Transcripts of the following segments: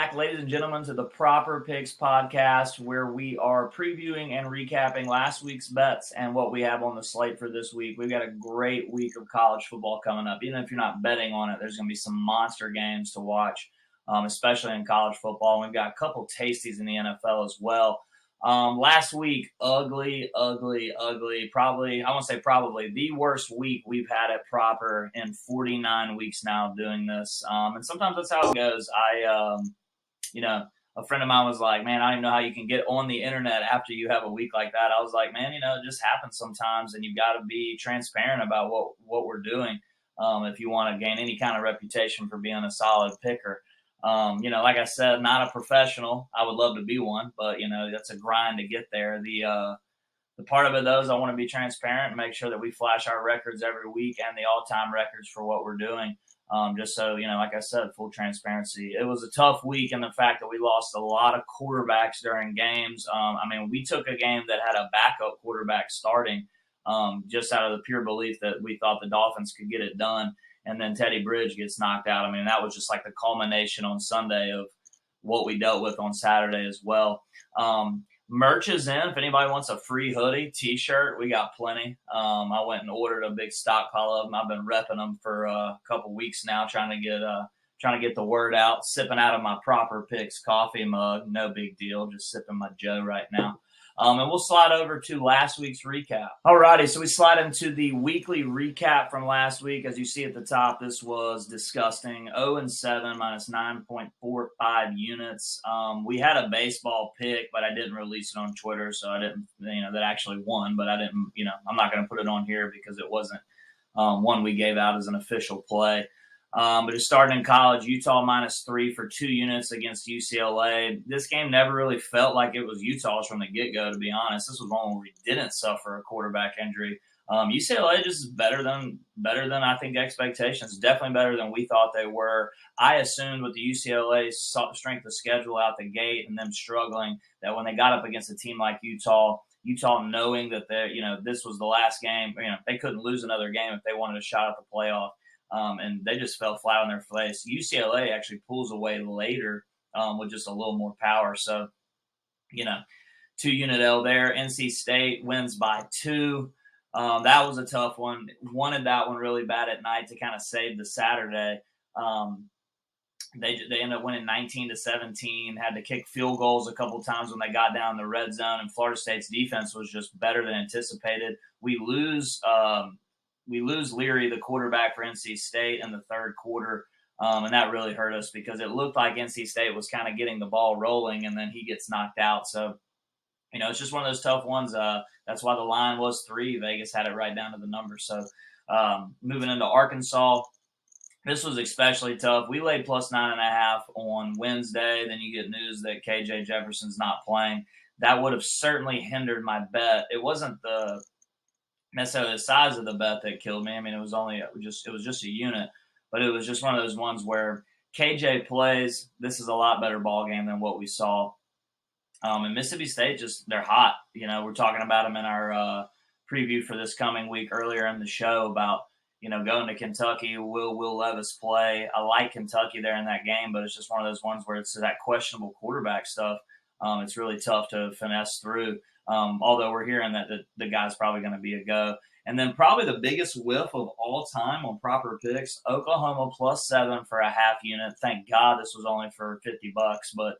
back, ladies and gentlemen, to the Proper Picks podcast, where we are previewing and recapping last week's bets and what we have on the slate for this week. We've got a great week of college football coming up. Even if you're not betting on it, there's going to be some monster games to watch, especially in college football. We've got a couple tasties in the NFL as well. Last week, ugly. Probably, I won't say probably, the worst week we've had at Proper in 49 weeks now doing this. And sometimes that's how it goes. A friend of mine was like, man, I don't even know how you can get on the internet after you have a week like that. I was like, man, it just happens sometimes, and you've got to be transparent about what we're doing if you want to gain any kind of reputation for being a solid picker. Like I said, not a professional. I would love to be one, but that's a grind to get there. The part of it though is I want to be transparent and make sure that we flash our records every week and the all-time records for what we're doing. Just so, like I said, full transparency. It was a tough week in the fact that we lost a lot of quarterbacks during games. We took a game that had a backup quarterback starting, just out of the pure belief that we thought the Dolphins could get it done. And then Teddy Bridge gets knocked out. That was just like the culmination on Sunday of what we dealt with on Saturday as well. Merch is in. If anybody wants a free hoodie, T-shirt, we got plenty. I went and ordered a big stockpile of them. I've been repping them for a couple weeks now, trying to get the word out. Sipping out of my Proper Picks coffee mug. No big deal. Just sipping my Joe right now. And we'll slide over to last week's recap. Alrighty, so we slide into the weekly recap from last week. As you see at the top, this was disgusting. 0-7 minus 9.45 units. We had a baseball pick, but I didn't release it on Twitter, so I didn't, that actually won, but I didn't, I'm not going to put it on here because it wasn't one we gave out as an official play. But it started in college, Utah -3 for 2 units against UCLA. This game never really felt like it was Utah's from the get-go, to be honest. This was one where we didn't suffer a quarterback injury. UCLA just is better than I think expectations. Definitely better than we thought they were. I assumed with the UCLA strength of schedule out the gate and them struggling, that when they got up against a team like Utah knowing that this was the last game, they couldn't lose another game if they wanted a shot at the playoff. And they just fell flat on their face. UCLA actually pulls away later with just a little more power. So, 2-unit L there. NC State wins by 2. That was a tough one. Wanted that one really bad at night to kind of save the Saturday. They ended up winning 19-17, had to kick field goals a couple times when they got down in the red zone, and Florida State's defense was just better than anticipated. We lose Leary, the quarterback for NC State, in the third quarter, and that really hurt us because it looked like NC State was kind of getting the ball rolling, and then he gets knocked out. So, it's just one of those tough ones. That's why the line was 3. Vegas had it right down to the number. So, moving into Arkansas, this was especially tough. We laid plus 9.5 on Wednesday. Then you get news that KJ Jefferson's not playing. That would have certainly hindered my bet. It wasn't necessarily the size of the bet that killed me. It was just a unit, but it was just one of those ones where KJ plays. This is a lot better ball game than what we saw. And Mississippi State, they're hot. We're talking about them in our preview for this coming week earlier in the show about, going to Kentucky. Will Levis play? I like Kentucky there in that game, but it's just one of those ones where it's that questionable quarterback stuff. It's really tough to finesse through. Although we're hearing that the guy's probably going to be a go. And then probably the biggest whiff of all time on Proper Picks, Oklahoma +7 for a half unit. Thank God this was only for $50, but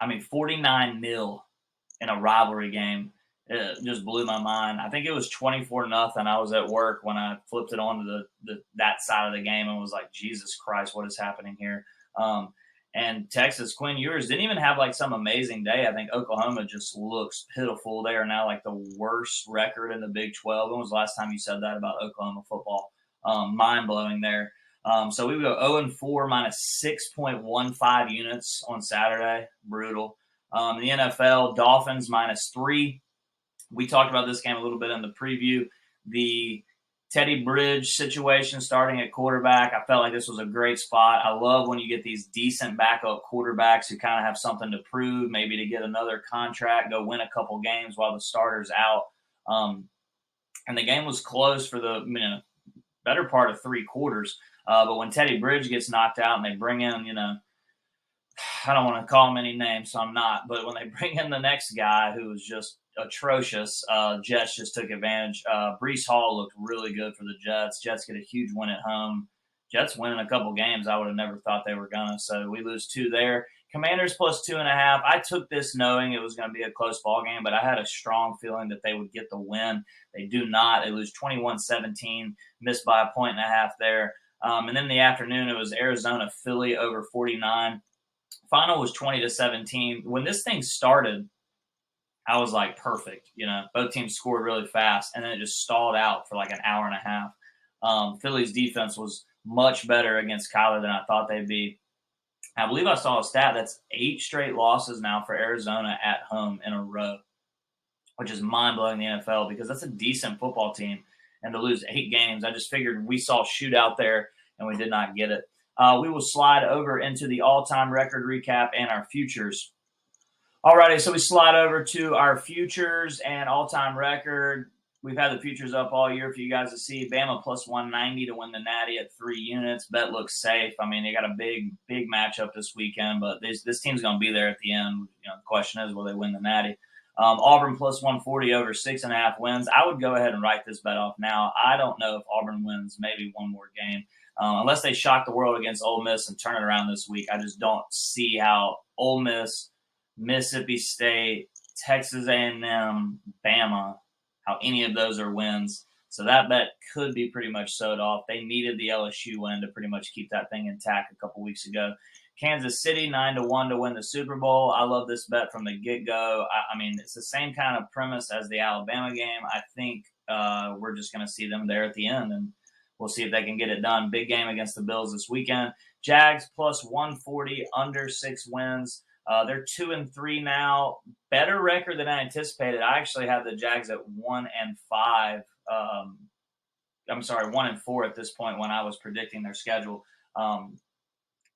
49-0 in a rivalry game. It just blew my mind. I think it was 24-0. I was at work when I flipped it onto that side of the game and was like, Jesus Christ, what is happening here? And Texas, Quinn Ewers didn't even have some amazing day. I think Oklahoma just looks pitiful. They are now the worst record in the Big 12. When was the last time you said that about Oklahoma football? Mind-blowing there. So we go 0-4 minus 6.15 units on Saturday. Brutal. The NFL, Dolphins -3. We talked about this game a little bit in the preview. The Teddy Bridge situation starting at quarterback, I felt like this was a great spot. I love when you get these decent backup quarterbacks who kind of have something to prove, maybe to get another contract, go win a couple games while the starter's out. And the game was close for the better part of 3 quarters. But when Teddy Bridge gets knocked out and they bring in, I don't want to call him any names, so I'm not. But when they bring in the next guy who was just atrocious, Jets just took advantage. Brees Hall looked really good for the Jets. Jets get a huge win at home. Jets winning a couple games I would have never thought they were gonna. So we lose 2 there. Commanders plus 2.5. I took this knowing it was going to be a close ball game, but I had a strong feeling that they would get the win. They do not. They lose 21-17, missed by a point and a half there. And then in the afternoon, it was Arizona Philly over 49. Final was 20-17. When this thing started, I was like, perfect. Both teams scored really fast, and then it just stalled out for like an hour and a half. Philly's defense was much better against Kyler than I thought they'd be. I believe I saw a stat that's 8 straight losses now for Arizona at home in a row, which is mind-blowing in the NFL because that's a decent football team. And to lose 8 games, I just figured we saw shootout there, and we did not get it. We will slide over into the all-time record recap and our futures. Alrighty, so we slide over to our futures and all-time record. We've had the futures up all year for you guys to see. Bama plus 190 to win the Natty at 3 units. Bet looks safe. I mean, they got a big matchup this weekend, but this team's going to be there at the end. The question is, will they win the Natty? Auburn plus 140 over 6.5 wins. I would go ahead and write this bet off now. I don't know if Auburn wins maybe one more game. Unless they shock the world against Ole Miss and turn it around this week, I just don't see how Ole Miss, Mississippi State, Texas A&M, Bama, how any of those are wins. So that bet could be pretty much sewed off. They needed the LSU win to pretty much keep that thing intact a couple weeks ago. Kansas City 9-1 to win the Super Bowl. I love this bet from the get-go. I mean, it's the same kind of premise as the Alabama game. I think we're just going to see them there at the end, and we'll see if they can get it done. Big game against the Bills this weekend. Jags plus 140, under 6 wins. They're 2-3 now. Better record than I anticipated. I actually had the Jags at 1-5. 1-4 at this point when I was predicting their schedule.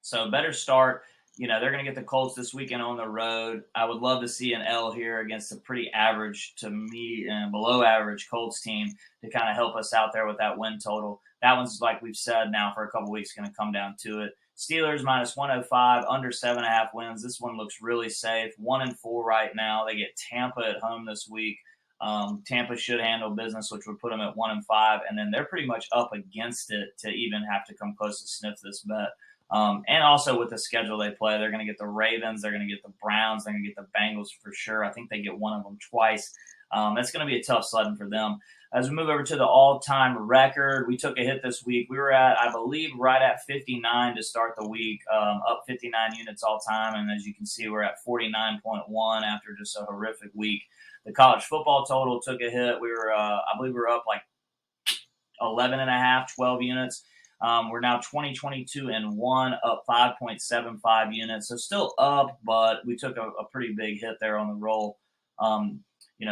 So better start. They're going to get the Colts this weekend on the road. I would love to see an L here against a pretty average, to me, and below average Colts team to kind of help us out there with that win total. That one's, like we've said now for a couple weeks, going to come down to it. Steelers minus 105, under 7.5 wins. This one looks really safe. 1-4 right now. They get Tampa at home this week. Tampa should handle business, which would put them at 1-5, and then they're pretty much up against it to even have to come close to sniff this bet. And also with the schedule they play, they're going to get the Ravens, they're going to get the Browns, they're going to get the Bengals for sure. I think they get one of them twice. That's going to be a tough sledding for them. As we move over to the all-time record, we took a hit this week. We were at, I believe, right at 59 to start the week, up 59 units all-time. And as you can see, we're at 49.1 after just a horrific week. The college football total took a hit. We were, I believe we were up like 11.5, 12 units. We're now 20-22-1, up 5.75 units. So still up, but we took a pretty big hit there on the roll.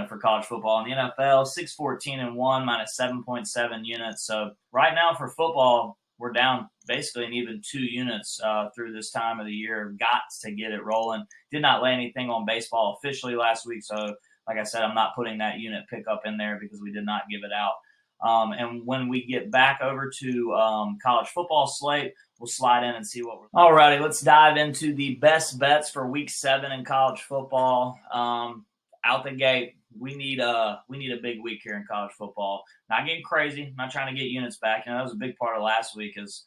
For college football. In the NFL, 6-14-1, minus 7.7 units. So right now for football, we're down basically an even 2 units through this time of the year. Got to get it rolling. Did not lay anything on baseball officially last week. So like I said, I'm not putting that unit pickup in there because we did not give it out. And when we get back over to college football slate, we'll slide in and see what we're. All righty, let's dive into the best bets for week 7 in college football. Out the gate, we need a big week here in college football. Not getting crazy, not trying to get units back. That was a big part of last week is,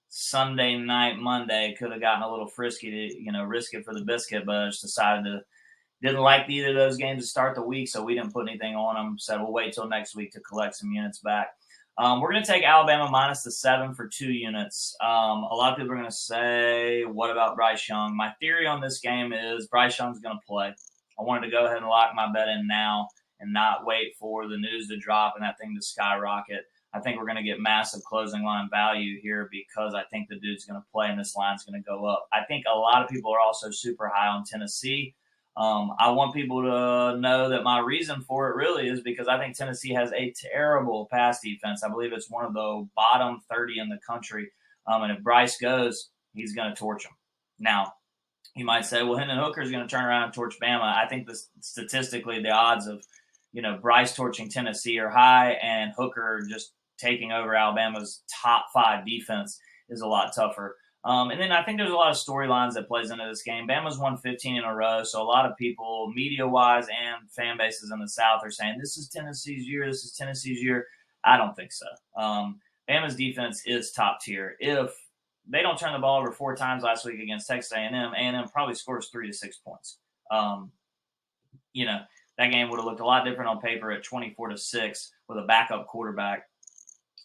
Sunday night, Monday could have gotten a little frisky to, risk it for the biscuit, but I just decided to. Didn't like either of those games to start the week, so we didn't put anything on them. Said we'll wait till next week to collect some units back. We're going to take Alabama minus the 7 for 2 units. A lot of people are going to say, what about Bryce Young? My theory on this game is Bryce Young's going to play. I wanted to go ahead and lock my bet in now and not wait for the news to drop and that thing to skyrocket. I think we're going to get massive closing line value here because I think the dude's going to play and this line's going to go up. I think a lot of people are also super high on Tennessee. I want people to know that my reason for it really is because I think Tennessee has a terrible pass defense. I believe it's one of the bottom 30 in the country. And if Bryce goes, he's going to torch them. Now, you might say, well, Hendon Hooker is going to turn around and torch Bama. I think statistically the odds of, Bryce torching Tennessee are high and Hooker just taking over Alabama's top 5 defense is a lot tougher. And then I think there's a lot of storylines that plays into this game. Bama's won 15 in a row, so a lot of people, media-wise and fan bases in the South, are saying this is Tennessee's year. This is Tennessee's year. I don't think so. Bama's defense is top tier. If they don't turn the ball over 4 times last week against Texas A&M probably scores 3 to 6 points. That game would have looked a lot different on paper at 24-6 with a backup quarterback.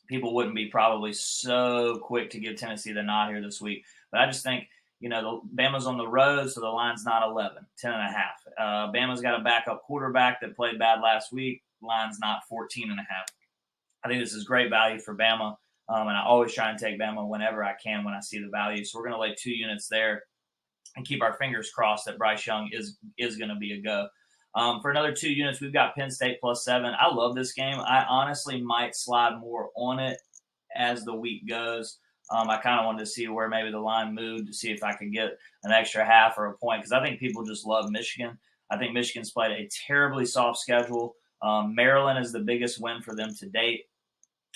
People wouldn't be probably so quick to give Tennessee the nod here this week. But I just think, Bama's on the road, so the line's not 11, 10.5. Bama's got a backup quarterback that played bad last week. Line's not 14.5. I think this is great value for Bama, and I always try and take Bama whenever I can when I see the value. So we're going to lay 2 units there and keep our fingers crossed that Bryce Young is going to be a go. For another 2 units, we've got Penn State +7. I love this game. I honestly might slide more on it as the week goes. I kind of wanted to see where maybe the line moved to see if I could get an extra half or a point because I think people just love Michigan. I think Michigan's played a terribly soft schedule. Maryland is the biggest win for them to date.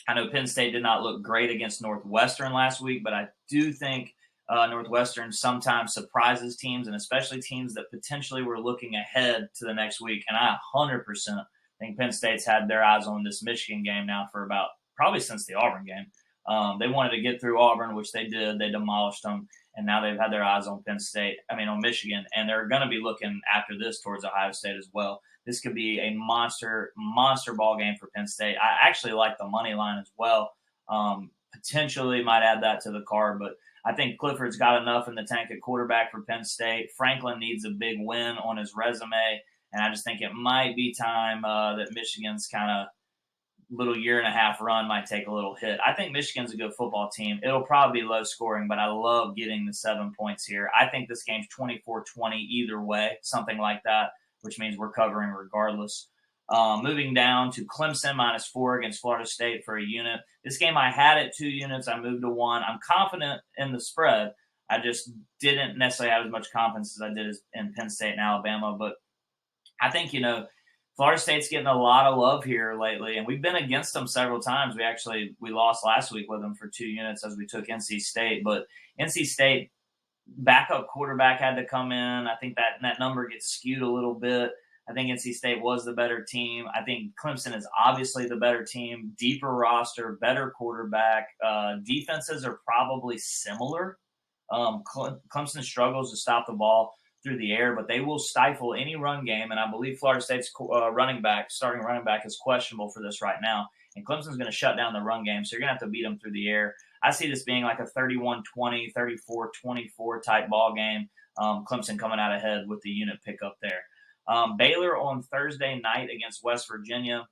I know Penn State did not look great against Northwestern last week, but I do think Northwestern sometimes surprises teams, and especially teams that potentially were looking ahead to the next week. And I 100% think Penn State's had their eyes on this Michigan game now for about probably since the Auburn game. They wanted to get through Auburn, which they did. They demolished them, and now they've had their eyes on on Michigan, and they're going to be looking after this towards Ohio State as well. This could be a monster ball game for Penn State. I actually like the money line as well. Potentially might add that to the card, but I think Clifford's got enough in the tank at quarterback for Penn State. Franklin needs a big win on his resume, and I just think it might be time that Michigan's kind of little year-and-a-half run might take a little hit. I think Michigan's a good football team. It'll probably be low scoring, but I love getting the 7 points here. I think this game's 24-20 either way, something like that, which means we're covering regardless. Moving down to Clemson -4 against Florida State for a unit. This game I had at 2 units. I moved to 1. I'm confident in the spread. I just didn't necessarily have as much confidence as I did in Penn State and Alabama. But I think, Florida State's getting a lot of love here lately, and we've been against them several times. We lost last week with them for 2 units as we took NC State. But NC State backup quarterback had to come in. I think that number gets skewed a little bit. I think NC State was the better team. I think Clemson is obviously the better team, deeper roster, better quarterback. Defenses are probably similar. Clemson struggles to stop the ball through the air, but they will stifle any run game. And I believe Florida State's starting running back is questionable for this right now. And Clemson's going to shut down the run game, so you're going to have to beat them through the air. I see this being like a 31-20, 34-24 type ball game. Clemson coming out ahead with the unit pickup there. Baylor on Thursday night against West Virginia.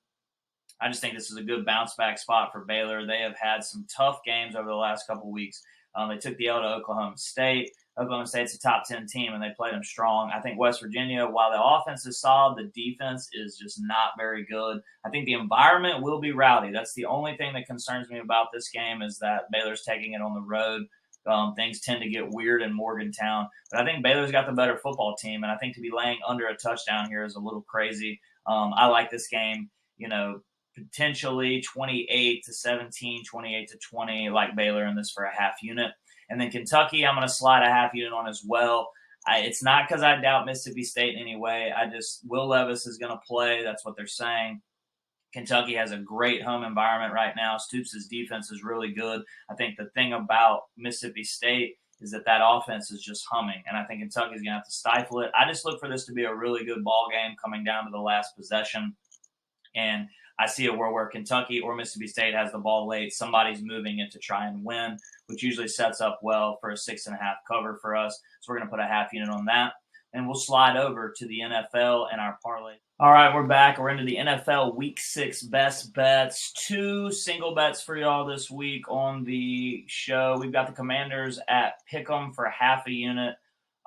I just think this is a good bounce back spot for Baylor. They have had some tough games over the last couple of weeks. They took the L to Oklahoma State. Oklahoma State's a top 10 team, and they played them strong. I think West Virginia, while the offense is solid, the defense is just not very good. I think the environment will be rowdy. That's the only thing that concerns me about this game is that Baylor's taking it on the road. Things tend to get weird in Morgantown. But I think Baylor's got the better football team, and I think to be laying under a touchdown here is a little crazy. I like this game, potentially 28-17, 28-20, like Baylor in this for a half unit. And then Kentucky, I'm going to slide a half unit on as well. It's not because I doubt Mississippi State in any way. Will Levis is going to play. That's what they're saying. Kentucky has a great home environment right now. Stoops' defense is really good. I think the thing about Mississippi State is that offense is just humming, and I think Kentucky's going to have to stifle it. I just look for this to be a really good ball game coming down to the last possession, and I see a world where Kentucky or Mississippi State has the ball late. Somebody's moving it to try and win, which usually sets up well for a 6.5 cover for us. So we're going to put a half unit on that. And we'll slide over to the NFL and our parlay. All right, we're back. We're into the NFL Week 6 best bets. 2 single bets for y'all this week on the show. We've got the Commanders at Pick'em for half a unit.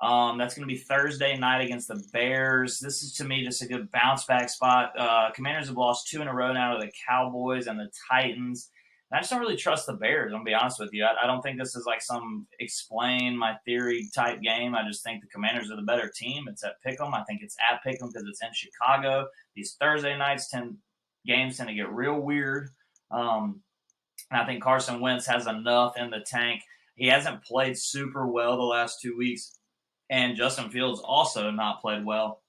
That's going to be Thursday night against the Bears. This is, to me, just a good bounce-back spot. Commanders have lost 2 in a row now to the Cowboys and the Titans. And I just don't really trust the Bears, I'm going to be honest with you. I don't think this is like some explain my theory type game. I just think the Commanders are the better team. It's at Pick'em. I think it's at Pick'em because it's in Chicago. These Thursday nights games tend to get real weird. And I think Carson Wentz has enough in the tank. He hasn't played super well the last 2 weeks, and Justin Fields also not played well.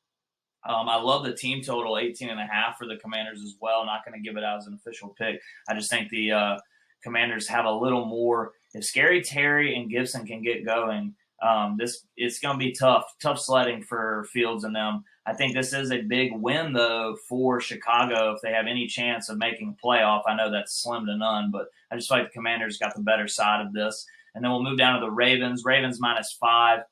I love the team total 18.5 for the Commanders as well. Not going to give it out as an official pick. I just think the Commanders have a little more. If Scary Terry and Gibson can get going, it's going to be tough sledding for Fields and them. I think this is a big win though for Chicago if they have any chance of making a playoff. I know that's slim to none, but I just feel like the Commanders got the better side of this. And then we'll move down to the Ravens. Ravens -5.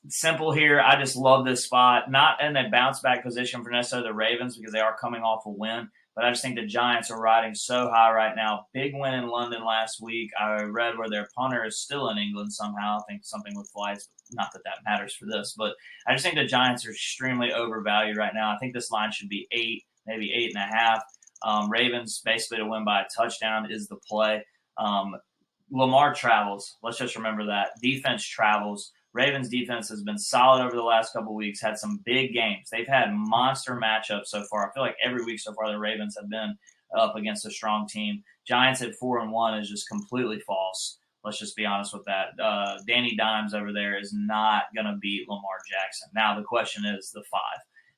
Simple here. I just love this spot. Not in a bounce back position for necessarily the Ravens because they are coming off a win, but I just think the Giants are riding so high right now. Big win in London last week. I read where their punter is still in England somehow. I think something with flights. Not that that matters for this, but I just think the Giants are extremely overvalued right now. I think this line should be 8, maybe 8.5. Ravens basically to win by a touchdown is the play. Lamar travels. Let's just remember that. Defense travels. Ravens defense has been solid over the last couple of weeks, had some big games. They've had monster matchups so far. I feel like every week so far the Ravens have been up against a strong team. Giants at 4-1 is just completely false. Let's just be honest with that. Danny Dimes over there is not going to beat Lamar Jackson. Now the question is the 5.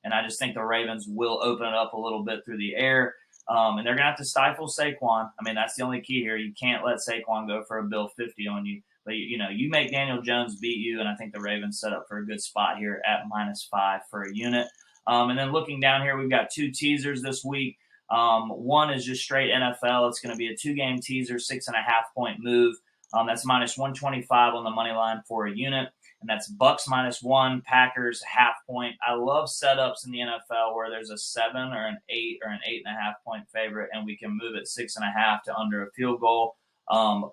And I just think the Ravens will open it up a little bit through the air. And they're going to have to stifle Saquon. I mean, that's the only key here. You can't let Saquon go for a Bill 50 on you. But, you make Daniel Jones beat you, and I think the Ravens set up for a good spot here at -5 for a unit. And then looking down here, we've got 2 teasers this week. One is just straight NFL. It's going to be a 2-game teaser, 6.5-point move. That's -125 on the money line for a unit. And that's Bucks -1, Packers half point. I love setups in the NFL where there's a 7 or an 8 or an 8.5-point favorite, and we can move it 6.5 to under a field goal.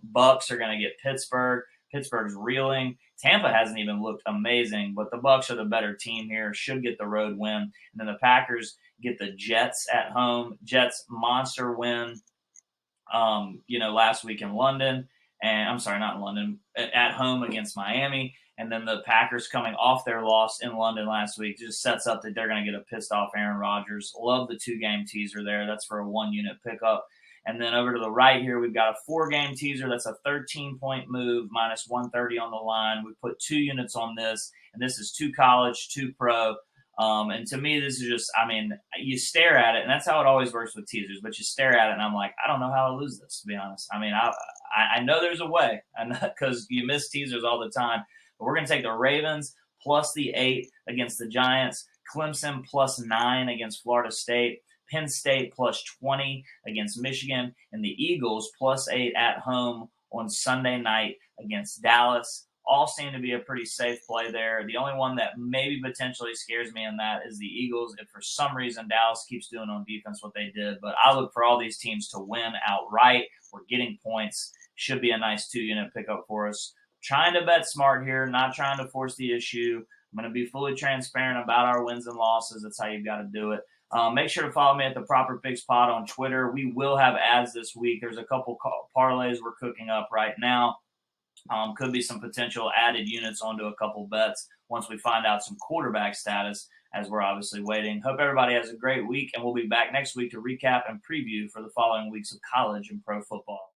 Bucks are going to get Pittsburgh. Pittsburgh's reeling. Tampa hasn't even looked amazing, but the Bucks are the better team here. Should get the road win. And then the Packers get the Jets at home. Jets monster win. Last week in London, and I'm sorry, not in London, at home against Miami. And then the Packers coming off their loss in London last week just sets up that they're going to get a pissed off Aaron Rodgers. Love the 2-game teaser there. That's for a 1-unit pickup. And then over to the right here, we've got a 4-game teaser. That's a 13-point move, -130 on the line. We put 2 units on this, and this is 2 college, 2 pro. And to me, this is just, you stare at it, and that's how it always works with teasers, but you stare at it, and I'm like, I don't know how to lose this, to be honest. I know there's a way, because you miss teasers all the time. But we're going to take the Ravens plus the 8 against the Giants, Clemson plus 9 against Florida State, Penn State plus 20 against Michigan, and the Eagles plus 8 at home on Sunday night against Dallas. All seem to be a pretty safe play there. The only one that maybe potentially scares me in that is the Eagles. If for some reason Dallas keeps doing on defense what they did. But I look for all these teams to win outright. We're getting points. Should be a nice 2-unit pickup for us. Trying to bet smart here, not trying to force the issue. I'm going to be fully transparent about our wins and losses. That's how you've got to do it. Make sure to follow me at the Proper Picks Pod on Twitter. We will have ads this week. There's a couple parlays we're cooking up right now. Could be some potential added units onto a couple bets once we find out some quarterback status, as we're obviously waiting. Hope everybody has a great week, and we'll be back next week to recap and preview for the following weeks of college and pro football.